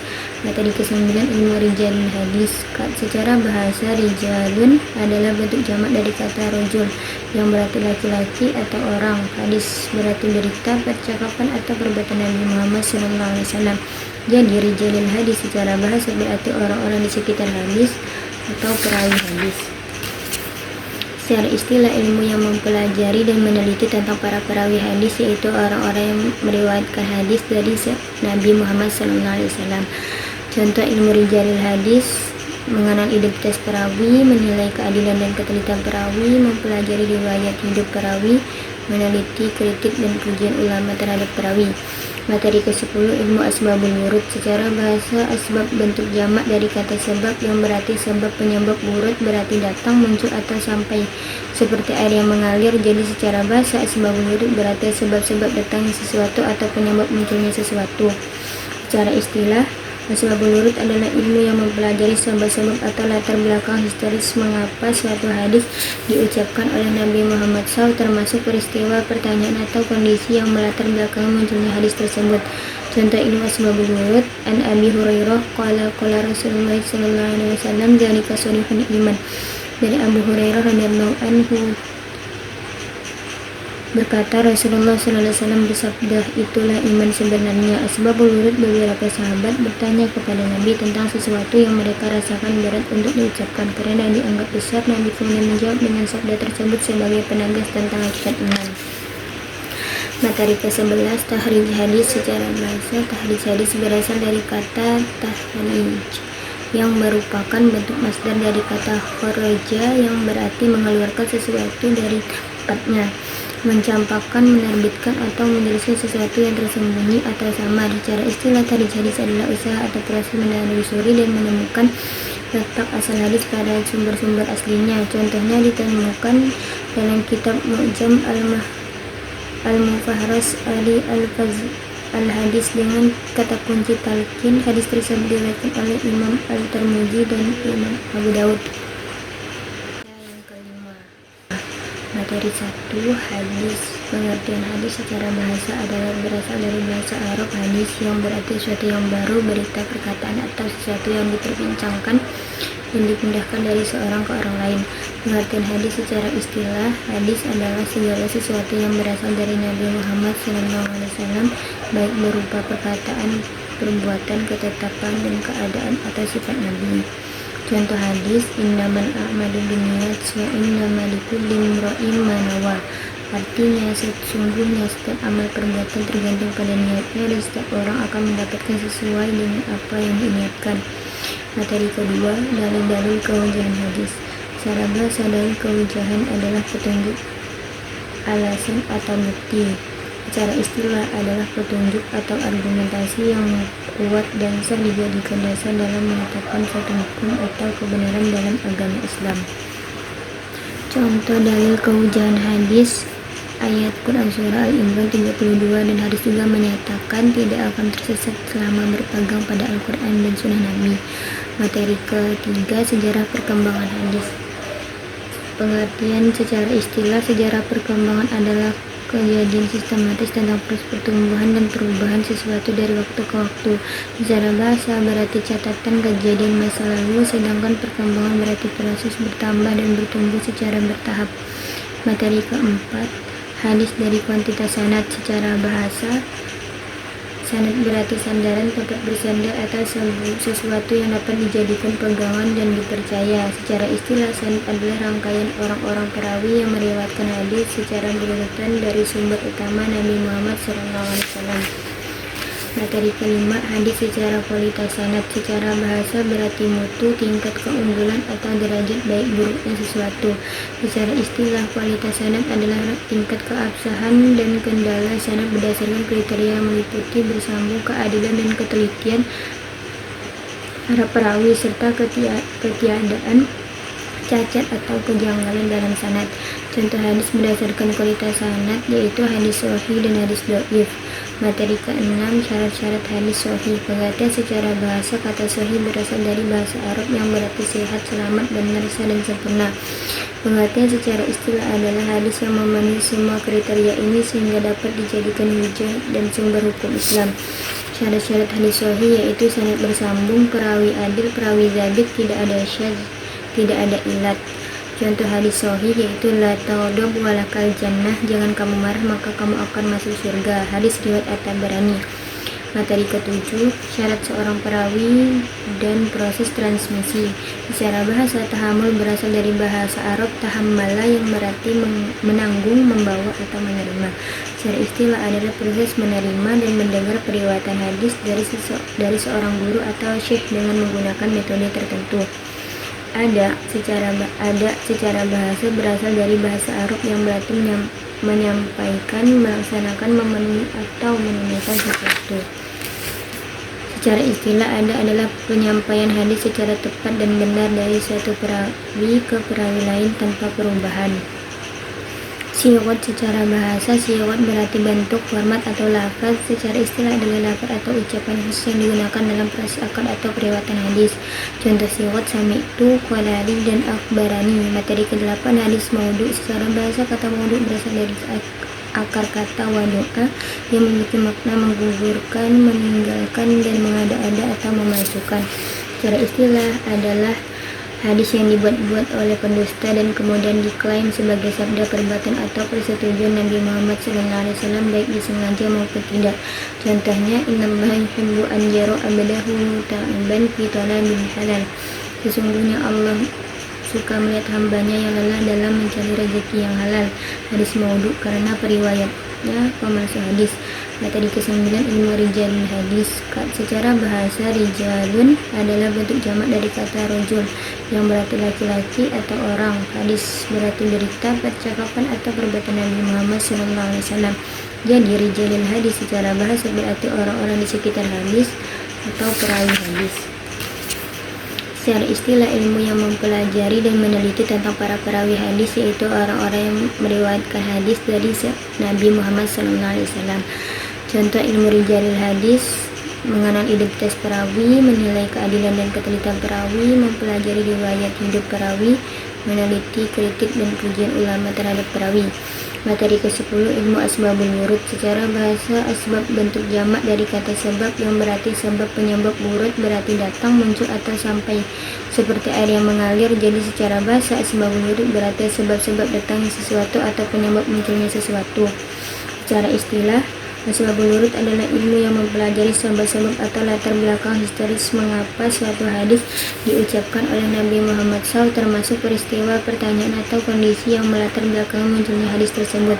Materi ke-9 ilmu rijalul hadis. Secara bahasa, rijalun adalah bentuk jamak dari kata rojul yang berarti laki-laki atau orang. Hadis berarti berita, percakapan atau perbuatan Nabi Muhammad SAW. Jadi rijalul hadis secara bahasa berarti orang-orang di sekitar hadis atau perawi hadis. Secara istilah, ilmu yang mempelajari dan meneliti tentang para perawi hadis, yaitu orang-orang yang meriwayatkan hadis dari Nabi Muhammad SAW. Contoh ilmu rijalul hadis: mengenal identitas perawi, menilai keadilan dan ketelitian perawi, mempelajari riwayat hidup perawi, meneliti, kritik, dan pujian ulama terhadap perawi. Materi ke-10 ilmu asbabul wurud. Secara bahasa, asbab bentuk jamak dari kata sebab yang berarti sebab, penyebab. Wurud berarti datang, muncul, atau sampai, seperti air yang mengalir. Jadi secara bahasa, asbabul wurud berarti sebab-sebab datangnya sesuatu atau penyebab munculnya sesuatu. Secara istilah, asbabul wurud adalah ilmu yang mempelajari sebab-sebab atau latar belakang historis mengapa suatu hadis diucapkan oleh Nabi Muhammad SAW, termasuk peristiwa, pertanyaan, atau kondisi yang melatar belakangi munculnya hadis tersebut. Contoh ilmu asbabul wurud: an Abi Hurairah qala Rasulullah SAW dzalika shariful iman. Dari Abu Hurairah radhiyallahu anhu berkata, Rasulullah SAW bersabda, itulah iman sebenarnya. Asbabul wurud: beberapa sahabat bertanya kepada Nabi tentang sesuatu yang mereka rasakan berat untuk diucapkan karena dianggap besar. Nabi kemudian menjawab dengan sabda tersebut sebagai penegas tentang hakikat iman. Materi ke-11 tahrij hadis. Secara bahasa, tahrij hadis berasal dari kata tahrij yang merupakan bentuk masdar dari kata kharaja yang berarti mengeluarkan sesuatu dari tempatnya, mencampakkan, menerbitkan, atau menjelaskan sesuatu yang tersembunyi atau samar. Secara istilah, tahrij hadis adalah usaha atau proses menelusuri dan menemukan letak asal hadis pada sumber-sumber aslinya. Contohnya ditemukan dalam kitab Mu'jam Al-Mufahras Ali Al-Hadis dengan kata kunci talqin. Hadis tersebut diriwayatkan oleh Imam Al-Tirmidzi dan Imam Abu Daud. Yang kelima, materi 1 hadis. Pengertian hadis secara bahasa adalah berasal dari bahasa Arab hadis yang berarti sesuatu yang baru, berita, perkataan, atau sesuatu yang diperbincangkan dan dipindahkan dari seorang ke orang lain. Pengertian hadis secara istilah, hadis adalah segala sesuatu yang berasal dari Nabi Muhammad SAW, baik berupa perkataan, perbuatan, ketetapan, dan keadaan atau sifat Nabi. Contoh hadis: innamal a'malu binniyat wa innamal likulli imri'in ma nawa. Artinya, sesungguhnya setiap amal perbuatan tergantung pada niatnya dan setiap orang akan mendapatkan sesuai dengan apa yang diniatkan. Materi kedua, dalil-dalil kehujahan hadis. Secara bahasa, dalil kehujahan adalah petunjuk, alasan, atau bukti. Secara istilah adalah petunjuk atau argumentasi yang kuat dan sah dijadikan dasar dalam menetapkan suatu hukum atau kebenaran dalam agama Islam. Contoh dalil kehujahan hadis: ayat Quran Surah Al-Imran 32 dan hadis juga menyatakan tidak akan tersesat selama berpegang pada Al-Quran dan Sunnah Nabi. Materi ketiga, sejarah perkembangan hadis. Pengertian secara istilah, sejarah perkembangan adalah kejadian sistematis tentang proses pertumbuhan dan perubahan sesuatu dari waktu ke waktu. Secara bahasa berarti catatan kejadian masa lalu, sedangkan perkembangan berarti proses bertambah dan bertumbuh secara bertahap. Materi keempat, hadis dari kuantitas sanad. Secara bahasa, sanad berarti sandaran, tempat bersandar, atau sesuatu yang dapat dijadikan pegangan dan dipercaya. Secara istilah, sanad adalah rangkaian orang-orang perawi yang meriwayatkan hadis secara berurutan dari sumber utama Nabi Muhammad SAW. Materi kelima, hadis secara kualitas sanad. Secara bahasa berarti mutu, tingkat keunggulan, atau derajat baik buruknya sesuatu. Secara istilah, kualitas sanad adalah tingkat keabsahan dan kendala sanad berdasarkan kriteria yang meliputi bersambung, keadilan, dan ketelitian para perawi serta ketiadaan cacat atau kejanggalan dalam sanad. Contoh hadis berdasarkan kualitas sanad yaitu hadis sahih dan hadis dhaif. Materi ke-6, syarat-syarat hadis sahih. Pengertian secara bahasa, kata sahih berasal dari bahasa Arab yang berarti sehat, selamat, benar, sah, dan sempurna. Pengertian secara istilah adalah hadis yang memenuhi semua kriteria ini sehingga dapat dijadikan hujah dan sumber hukum Islam. Syarat-syarat hadis sahih yaitu sanad bersambung, perawi adil, perawi zabit, tidak ada syadz, tidak ada ilat. Contoh hadis sahih yaitu la taghdab walakal jannah, jangan kamu marah maka kamu akan masuk surga. Hadis riwayat At-Tabarani. Materi ke-7, syarat seorang perawi dan proses transmisi. Secara bahasa, tahammul berasal dari bahasa Arab tahammala yang berarti menanggung, membawa atau menerima. Secara istilah adalah proses menerima dan mendengar periwayatan hadis dari seorang guru atau syekh dengan menggunakan metode tertentu. Ada secara bahasa berasal dari bahasa Arab yang berarti menyampaikan, melaksanakan, memenuhi atau menunaikan sesuatu. Secara istilah adalah penyampaian hadis secara tepat dan benar dari satu perawi ke perawi lain tanpa perubahan. Siwat secara bahasa, siwat berarti bentuk, format atau lafaz. Secara istilah adalah lafaz atau ucapan khusus yang digunakan dalam proses akad atau periwayatan hadis. Contoh siwat sami'tu, qalali, dan akhbarani. Materi ke-8, hadis maudhu. Secara bahasa, kata maudhu berasal dari akar kata wadu'a yang memiliki makna menggugurkan, meninggalkan, dan mengada-ada atau memalsukan. Secara istilah adalah hadis yang dibuat-buat oleh pendusta dan kemudian diklaim sebagai sabda, perbuatan, atau persetujuan Nabi Muhammad SAW baik disengaja maupun tidak. Contohnya, innallaha yuhibbu an yara abdahu ta'iban fi talabil halal. Sesungguhnya Allah suka melihat hambanya yang lelah dalam mencari rezeki yang halal. Hadis maudhu karena periwayatnya pemalsu hadis. Materi ke-9, ilmu rijalul hadis. Secara bahasa, rijalun adalah bentuk jamak dari kata rajul yang berarti laki-laki atau orang. Hadis berarti berita, percakapan, atau perbuatan Nabi Muhammad SAW. Jadi rijalul hadis secara bahasa berarti orang-orang di sekitar hadis atau perawi hadis. Secara istilah, ilmu yang mempelajari dan meneliti tentang para perawi hadis, yaitu orang-orang yang meriwayatkan hadis dari Nabi Muhammad SAW. Contoh ilmu rijalul hadis: mengenal identitas perawi, menilai keadilan dan ketelitian perawi, mempelajari riwayat hidup perawi, meneliti, kritik, dan pujian ulama terhadap perawi. Materi ke-10, ilmu asbabul wurud. Secara bahasa, asbab bentuk jamak dari kata sebab yang berarti sebab, penyebab. Wurud berarti datang, muncul, atau sampai, seperti air yang mengalir. Jadi secara bahasa, asbabul wurud berarti sebab-sebab datangnya sesuatu atau penyebab munculnya sesuatu. Secara istilah, asbabul wurud adalah ilmu yang mempelajari sebab-sebab atau latar belakang historis mengapa suatu hadis diucapkan oleh Nabi Muhammad SAW, termasuk peristiwa, pertanyaan, atau kondisi yang melatar belakangi munculnya hadis tersebut.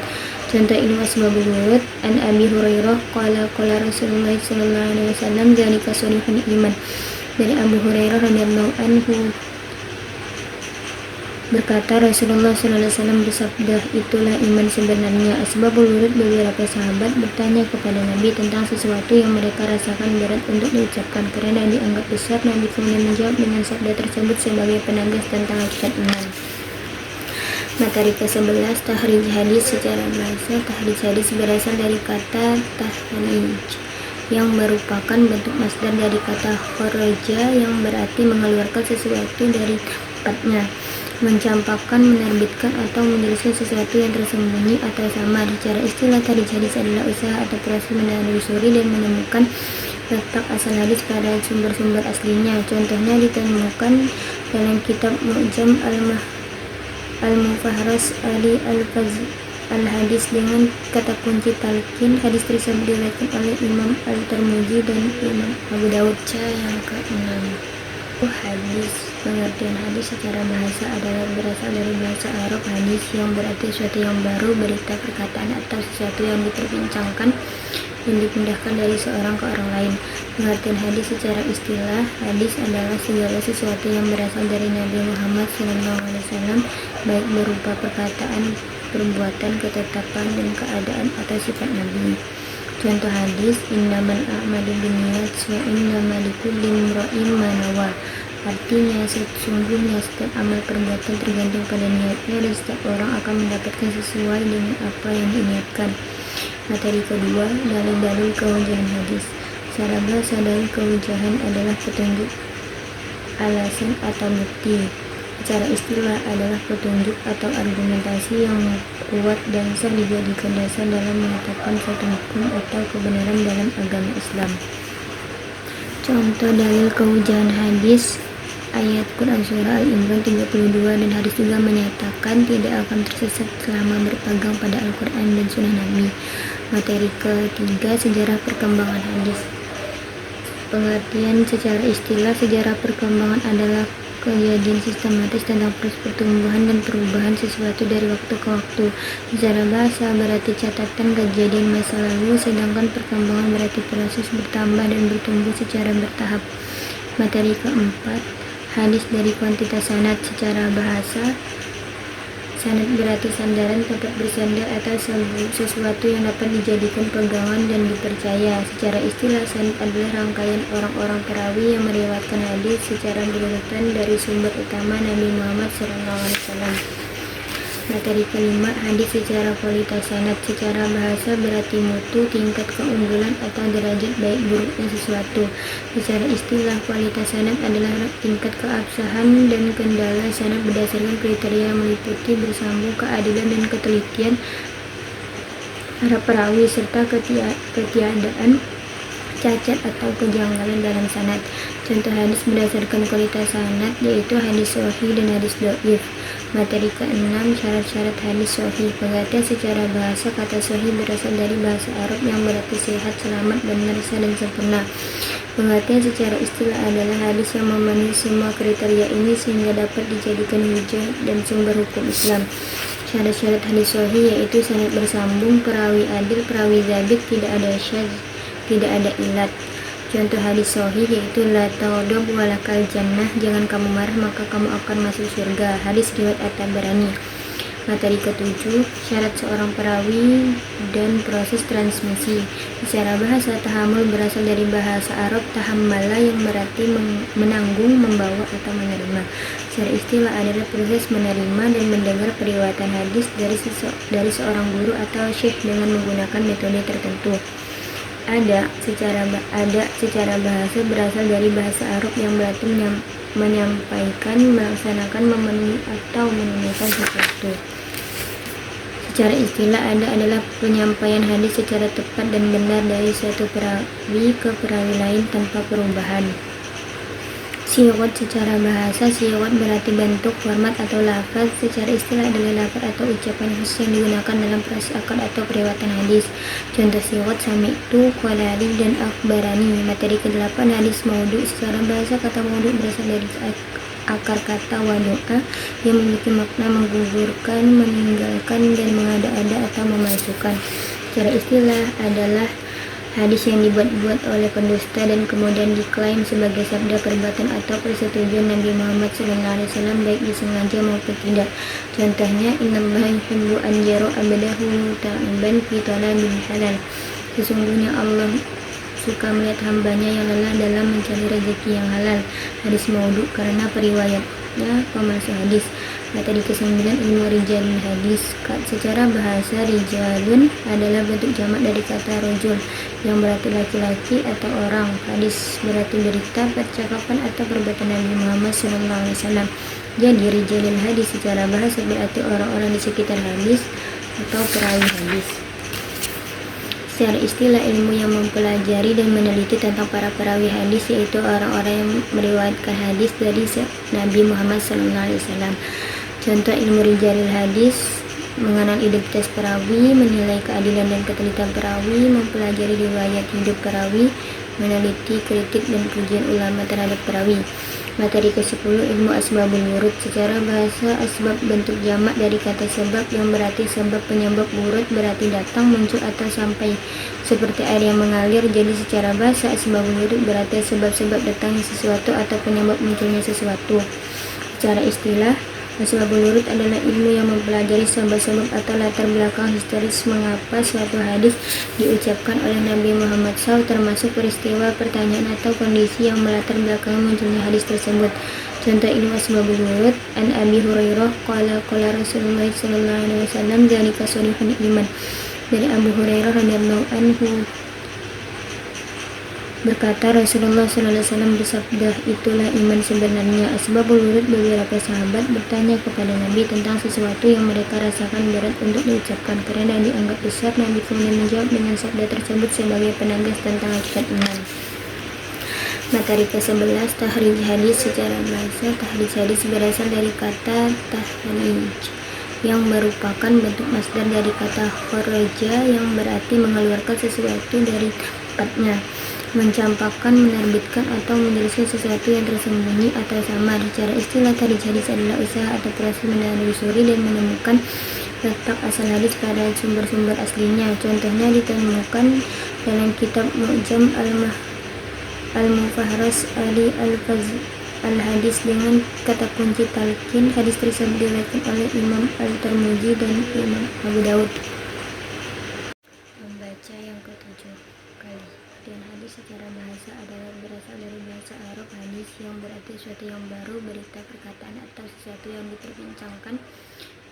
Contoh ilmu asbabul wurud: an Abi Hurairah qala Rasulullah SAW dzalika shariful iman. Dari Abu Hurairah radhiyallahu anhu berkata, Rasulullah SAW bersabda, itulah iman sebenarnya. Asbabul wurud: beberapa sahabat bertanya kepada Nabi tentang sesuatu yang mereka rasakan berat untuk diucapkan karena dianggap besar. Nabi kemudian menjawab dengan sabda tersebut sebagai penegas tentang hakikat iman. Materi ke-11, tahrij hadis. Secara bahasa, tahrij hadis berasal dari kata tahrij yang merupakan bentuk masdar dari kata kharaja yang berarti mengeluarkan sesuatu dari tempatnya, mencampakkan, menerbitkan, atau menjelaskan sesuatu yang tersembunyi atau samar. Secara istilah, tahrij hadis adalah usaha atau proses menelusuri dan menemukan letak asal hadis pada sumber-sumber aslinya. Contohnya ditemukan dalam kitab Mu'jam al-Mufahras Ali al-Hadis dengan kata kunci talqin. Hadis tersebut diriwayatkan oleh Imam Al-Tirmidzi dan Imam Abu Daud. Yang ke-6, hadis. Pengertian hadis secara bahasa adalah berasal dari bahasa Arab hadis yang berarti sesuatu yang baru, berita, perkataan, atau sesuatu yang diperbincangkan dan dipindahkan dari seorang ke orang lain. Pengertian hadis secara istilah, hadis adalah segala sesuatu yang berasal dari Nabi Muhammad SAW, baik berupa perkataan, perbuatan, ketetapan, dan keadaan atau sifat Nabi. Contoh hadis: innamal a'malu binniyat wa innamal likulli imri'in ma nawa. Artinya, sesungguhnya setiap amal perbuatan tergantung pada niatnya dan setiap orang akan mendapatkan sesuai dengan apa yang diniatkan. Materi kedua, dalil-dalil kehujahan hadis. Secara bahasa, dalil kehujahan adalah petunjuk, alasan, atau bukti. Secara istilah adalah petunjuk atau argumentasi yang kuat dan sah dijadikan dasar dalam menetapkan suatu hukum atau kebenaran dalam agama Islam. Contoh dalil kehujahan hadis ayat Quran surah Al-Imran 32 dan hadis juga menyatakan tidak akan tersesat selama berpegang pada Al-Quran dan Sunnah Nabi. Materi ketiga, sejarah perkembangan hadis. Pengertian secara istilah, sejarah perkembangan adalah kejadian sistematis tentang proses pertumbuhan dan perubahan sesuatu dari waktu ke waktu. Secara bahasa berarti catatan kejadian masa lalu, sedangkan perkembangan berarti proses bertambah dan bertumbuh secara bertahap. Materi keempat, hadis dari kuantitas sanad. Secara bahasa, sanad berarti sandaran, tempat bersandar atau sesuatu yang dapat dijadikan pegangan dan dipercaya. Secara istilah, sanad adalah rangkaian orang-orang perawi yang meriwayatkan hadis secara berurutan dari sumber utama Nabi Muhammad SAW. Materi kelima, hadis secara kualitas sanad. Secara bahasa berarti mutu, tingkat keunggulan atau derajat baik buruknya sesuatu. Secara istilah, kualitas sanad adalah tingkat keabsahan dan kendala sanad berdasarkan kriteria yang meliputi bersambung, keadilan dan ketelitian para perawi serta ketiadaan cacat atau kejanggalan dalam sanad. Contoh hadis berdasarkan kualitas sanad yaitu hadis sahih dan hadis dhaif. Materi keenam, syarat-syarat hadis sahih. Pengertian secara bahasa, kata sahih berasal dari bahasa Arab yang berarti sehat, selamat, benar, sah, dan sempurna. Pengertian secara istilah adalah hadis yang memenuhi semua kriteria ini sehingga dapat dijadikan hujah dan sumber hukum Islam. Syarat-syarat hadis sahih yaitu sanad bersambung, perawi adil, perawi zabit, tidak ada syadz, tidak ada ilat. Contoh hadis sahih yaitu la taghdab walakal jannah, jangan kamu marah maka kamu akan masuk surga. Hadis riwayat At-Tabarani. Materi ketujuh, syarat seorang perawi dan proses transmisi. Secara bahasa, tahammul berasal dari bahasa Arab tahammala yang berarti menanggung, membawa, atau menerima. Secara istilah adalah proses menerima dan mendengar periwayatan hadis dari seorang guru atau syekh dengan menggunakan metode tertentu. Ada secara bahasa berasal dari bahasa Arab yang berarti menyampaikan, melaksanakan, memenuhi, atau menunaikan sesuatu. Secara istilah, ada adalah penyampaian hadis secara tepat dan benar dari suatu perawi ke perawi lain tanpa perubahan. Siwat. Secara bahasa, siwat berarti bentuk, format, atau lafaz. Secara istilah adalah lafaz atau ucapan khusus yang digunakan dalam proses akad atau periwayatan hadis. Contoh siwat sami'tu, qalali, dan akhbarani. Materi ke-8, hadis maudhu. Secara bahasa, kata maudhu berasal dari akar kata wadu'a yang memiliki makna menggugurkan, meninggalkan, dan mengada-ada atau memasukkan. Secara istilah adalah hadis yang dibuat-buat oleh pendusta dan kemudian diklaim sebagai sabda, perbuatan, atau persetujuan Nabi Muhammad SAW baik disengaja maupun tidak. Contohnya, innallaha yuhibbu an yara abdahu ta'iban fi talabil halal. Sesungguhnya Allah suka melihat hambanya yang lelah dalam mencari rezeki yang halal. Hadis maudhu karena periwayatnya pemalsu hadis. Materi ke-9, ilmu rijalul hadis. Secara bahasa, rijalun adalah bentuk jamak dari kata rajul yang berarti laki-laki atau orang. Hadis berarti berita, percakapan, atau perbuatan Nabi Muhammad SAW. Jadi rijalul hadis secara bahasa berarti orang-orang di sekitar hadis atau perawi hadis. Secara istilah, ilmu yang mempelajari dan meneliti tentang para perawi hadis yaitu orang-orang yang meriwayatkan hadis dari Nabi Muhammad SAW. Contoh ilmu rijalul hadis, mengenal identitas perawi, menilai keadilan dan ketelitian perawi, mempelajari riwayat hidup perawi, meneliti, kritik, dan pujian ulama terhadap perawi. Materi ke-10, ilmu asbabul wurud. Secara bahasa, asbab bentuk jamak dari kata sebab yang berarti sebab, penyebab, wurud berarti datang, muncul, atau sampai, seperti air yang mengalir. Jadi secara bahasa, asbabul wurud berarti sebab-sebab datangnya sesuatu atau penyebab munculnya sesuatu. Secara istilah, asbabul wurud adalah ilmu yang mempelajari sebab-sebab atau latar belakang historis mengapa suatu hadis diucapkan oleh Nabi Muhammad SAW, termasuk peristiwa, pertanyaan, atau kondisi yang melatar belakangi munculnya hadis tersebut. Contoh ilmu asbabul wurud, an Abi Hurairah qala Rasulullah SAW dzalika sharihul iman. Dari Abu Hurairah radhiyallahu anhu berkata, Rasulullah SAW bersabda, itulah iman sebenarnya. Asbabul wurud, beberapa sahabat bertanya kepada Nabi tentang sesuatu yang mereka rasakan berat untuk diucapkan karena dianggap besar. Nabi kemudian menjawab dengan sabda tersebut sebagai penegas tentang hakikat iman. Materi ke-11 Tahrij hadis secara bahasa. Tahrij hadis berasal dari kata tahrij yang merupakan bentuk masdar dari kata kharaja yang berarti mengeluarkan sesuatu dari tempatnya, mencampakkan, menerbitkan, atau menjelaskan sesuatu yang tersembunyi atau samar. Secara istilah, tahrij hadis adalah usaha atau proses menelusuri dan menemukan letak asal hadis pada sumber-sumber aslinya. Contohnya ditemukan dalam kitab Mu'jam Al-Mufahras Ali Al-Hadis dengan kata kunci talqin. Hadis tersebut diriwayatkan oleh Imam Al-Tirmidzi dan Imam Abu Daud. Membaca yang ketujuh kali. Dan hadis secara bahasa adalah berasal dari bahasa Arab hadis yang berarti sesuatu yang baru, berita, perkataan, atau sesuatu yang diperbincangkan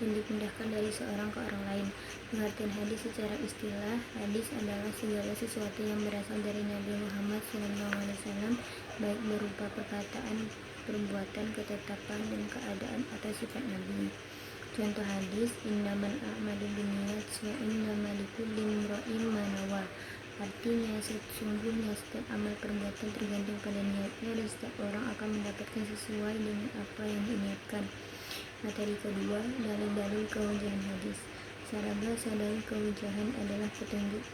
dan dipindahkan dari seorang ke orang lain. Pengertian hadis secara istilah, hadis adalah segala sesuatu yang berasal dari Nabi Muhammad SAW, baik berupa perkataan, perbuatan, ketetapan, dan keadaan atau sifat Nabi. Contoh hadis, innamal a'malu binniyat wa innamal likulli imri'in ma nawa. Artinya, sesungguhnya setiap amal perbuatan tergantung pada niatnya dan setiap orang akan mendapatkan sesuai dengan apa yang diniatkan. Materi kedua, dalil-dalil kehujahan hadis. Secara bahasa, dalil kehujahan adalah petunjuk,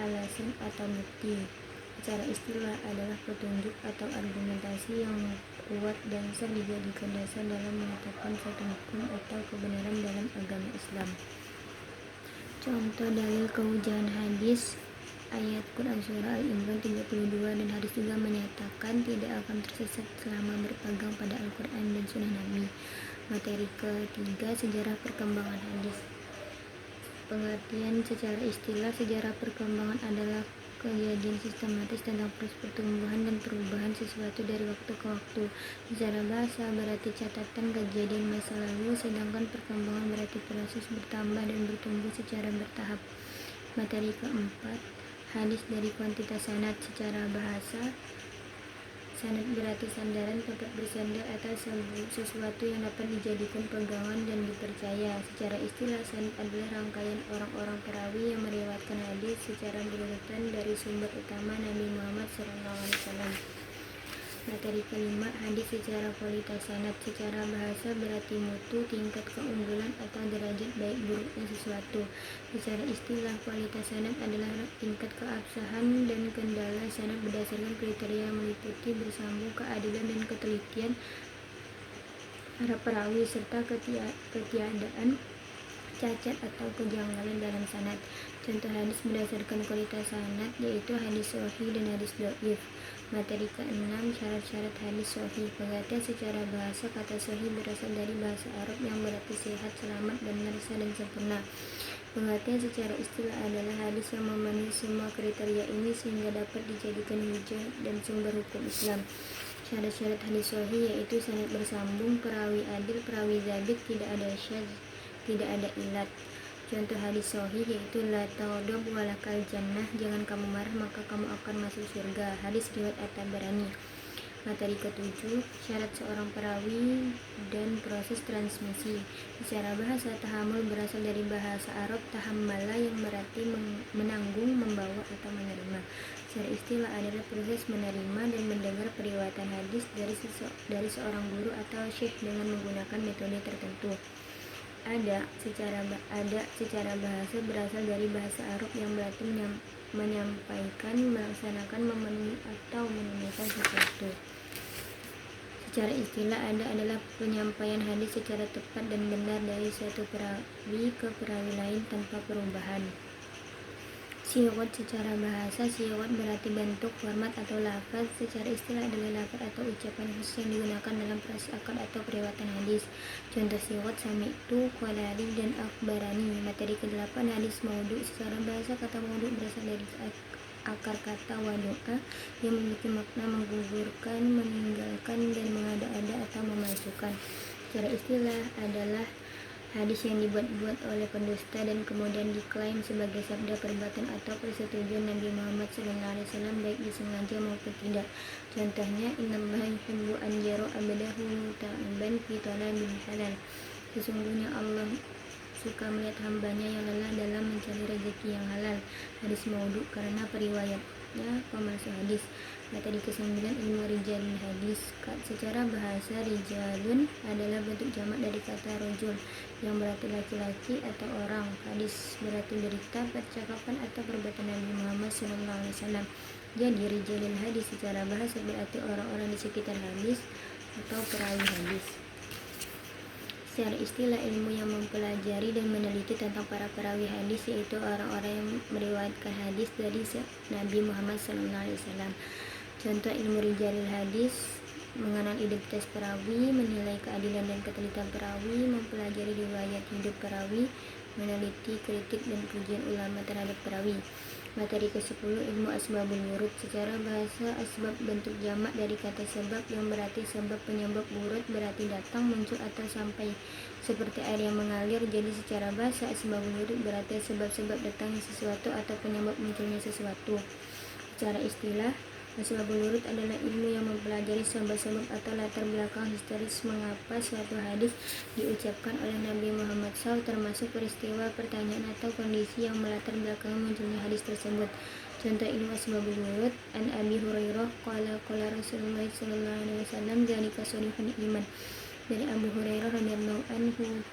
alasan, atau bukti. Secara istilah adalah petunjuk atau argumentasi yang kuat dan sah dijadikan dasar dalam menetapkan suatu hukum atau kebenaran dalam agama Islam. Contoh dalil kehujahan hadis, ayat Quran Surah Al-Imran 32, dan hadis juga menyatakan tidak akan tersesat selama berpegang pada Al-Quran dan Sunnah Nabi. Materi ketiga, sejarah perkembangan hadis. Pengertian secara istilah, sejarah perkembangan adalah kejadian sistematis tentang proses pertumbuhan dan perubahan sesuatu dari waktu ke waktu. Secara bahasa berarti catatan kejadian masa lalu, sedangkan perkembangan berarti proses bertambah dan bertumbuh secara bertahap. Materi keempat, hadis dari kuantitas sanad. Secara bahasa, sanad berarti sandaran, tempat bersandar, atau sesuatu yang dapat dijadikan pegangan dan dipercaya. Secara istilah, sanad adalah rangkaian orang-orang perawi yang meriwayatkan hadis secara berurutan dari sumber utama Nabi Muhammad SAW. Materi kelima, hadis secara kualitas sanad. Secara bahasa berarti mutu, tingkat keunggulan, atau derajat baik buruknya sesuatu. Secara istilah, kualitas sanad adalah tingkat keabsahan dan kendala sanad berdasarkan kriteria meliputi bersambung, keadilan, dan ketelitian para perawi serta ketiadaan cacat atau kejanggalan dalam sanad. Contoh hadis berdasarkan kualitas sanad yaitu hadis sahih dan hadis dhaif. Materi ke-6, syarat-syarat hadis sahih. Pengertian secara bahasa, kata sahih berasal dari bahasa Arab yang berarti sehat, selamat, benar, sah, dan sempurna. Pengertian secara istilah adalah hadis yang memenuhi semua kriteria ini sehingga dapat dijadikan hujah dan sumber hukum Islam. Syarat-syarat hadis sahih yaitu sanad bersambung, perawi adil, perawi zabit, tidak ada syadz, tidak ada ilat. Contoh hadis sahih yaitu la taghdab walakal jannah, jangan kamu marah maka kamu akan masuk surga. Hadis riwayat At-Tabarani. Materi ke-7, syarat seorang perawi dan proses transmisi. Secara bahasa, tahammul berasal dari bahasa Arab tahammala yang berarti menanggung, membawa, atau menerima. Secara istilah adalah proses menerima dan mendengar periwayatan hadis dari seorang guru atau syekh dengan menggunakan metode tertentu. Ada secara bahasa berasal dari bahasa Arab yang berarti menyampaikan, melaksanakan, memenuhi, atau menunaikan sesuatu. Secara istilah, ada adalah penyampaian hadis secara tepat dan benar dari suatu perawi ke perawi lain tanpa perubahan. Siwat. Secara bahasa, siwat berarti bentuk, format, atau lafaz. Secara istilah adalah lafaz atau ucapan khusus yang digunakan dalam proses akad atau periwayatan hadis. Contoh siwat, sami'tu, qalali, dan akhbarani. Materi ke-8, hadis maudhu. Secara bahasa, kata maudhu berasal dari akar kata wadu'a yang memiliki makna menggugurkan, meninggalkan, dan mengada-ada atau memalsukan. Secara istilah adalah hadis yang dibuat-buat oleh pendusta dan kemudian diklaim sebagai sabda, perbuatan, atau persetujuan Nabi Muhammad SAW, baik disengaja maupun tidak. Contohnya, innallaha yuhibbu an yara abdahu ta'iban fi talabil halal. Sesungguhnya Allah suka melihat hambanya yang lelah dalam mencari rezeki yang halal. Hadis maudhu karena periwayatnya pemalsu hadis. Materi ke-9 ilmu rijalil hadis. Secara bahasa, rijalun adalah bentuk jamak dari kata rojul yang berarti laki-laki atau orang. Hadis berarti berita, percakapan atau perbuatan Nabi Muhammad SAW. Jadi rijalil hadis secara bahasa berarti orang-orang di sekitar hadis atau perawi hadis. Secara istilah, ilmu yang mempelajari dan meneliti tentang para perawi hadis, yaitu orang-orang yang meriwayatkan hadis dari Nabi Muhammad SAW. Contoh ilmu rijalil hadis: mengenal identitas perawi, menilai keadilan dan ketelitian perawi, mempelajari riwayat hidup perawi, meneliti, kritik, dan pujian ulama terhadap perawi. Materi ke-10 ilmu asbabul wurud. Secara bahasa, asbab bentuk jamak dari kata sebab yang berarti sebab, penyebab. Wurud berarti datang, muncul, atau sampai, seperti air yang mengalir. Jadi secara bahasa, asbabul wurud berarti sebab-sebab datangnya sesuatu atau penyebab munculnya sesuatu. Secara istilah, asbabul wurud adalah ilmu yang mempelajari sebab-sebab atau latar belakang historis mengapa suatu hadis diucapkan oleh Nabi Muhammad SAW, termasuk peristiwa, pertanyaan, atau kondisi yang melatar belakangi munculnya hadis tersebut. Contoh ilmu asbabul wurud: an Abi Hurairah qala Rasulullah sallallahu alaihi wasallam dzalika shariful iman. Dari Abu Hurairah radhiyallahu anhu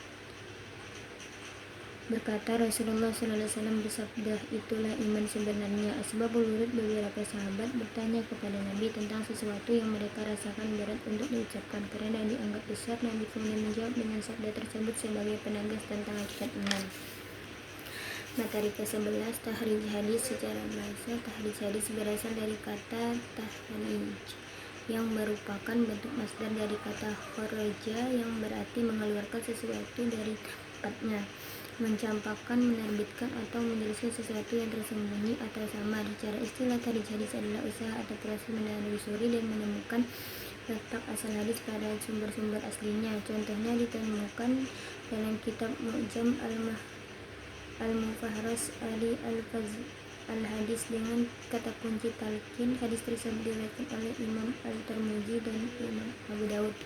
berkata, Rasulullah SAW bersabda, itulah iman sebenarnya. Asbabul wurud: beberapa sahabat bertanya kepada Nabi tentang sesuatu yang mereka rasakan berat untuk diucapkan karena dianggap besar. Nabi kemudian menjawab dengan sabda tersebut sebagai penegas tentang hakikat iman. Materi ke-11 tahrij hadis. Secara bahasa, tahrij hadis berasal dari kata tahrij yang merupakan bentuk masdar dari kata kharaja yang berarti mengeluarkan sesuatu dari tempatnya, mencampakkan, menerbitkan, atau menjelaskan sesuatu yang tersembunyi atau samar. Secara istilah, tahrij hadis adalah usaha atau proses menelusuri dan menemukan letak asal hadis pada sumber-sumber aslinya. Contohnya ditemukan dalam kitab Mu'jam al-Mufahras Ali al-Hadis dengan kata kunci talqin. Hadis tersebut diriwayatkan oleh Imam Al-Tirmidzi dan Imam Abu Daud.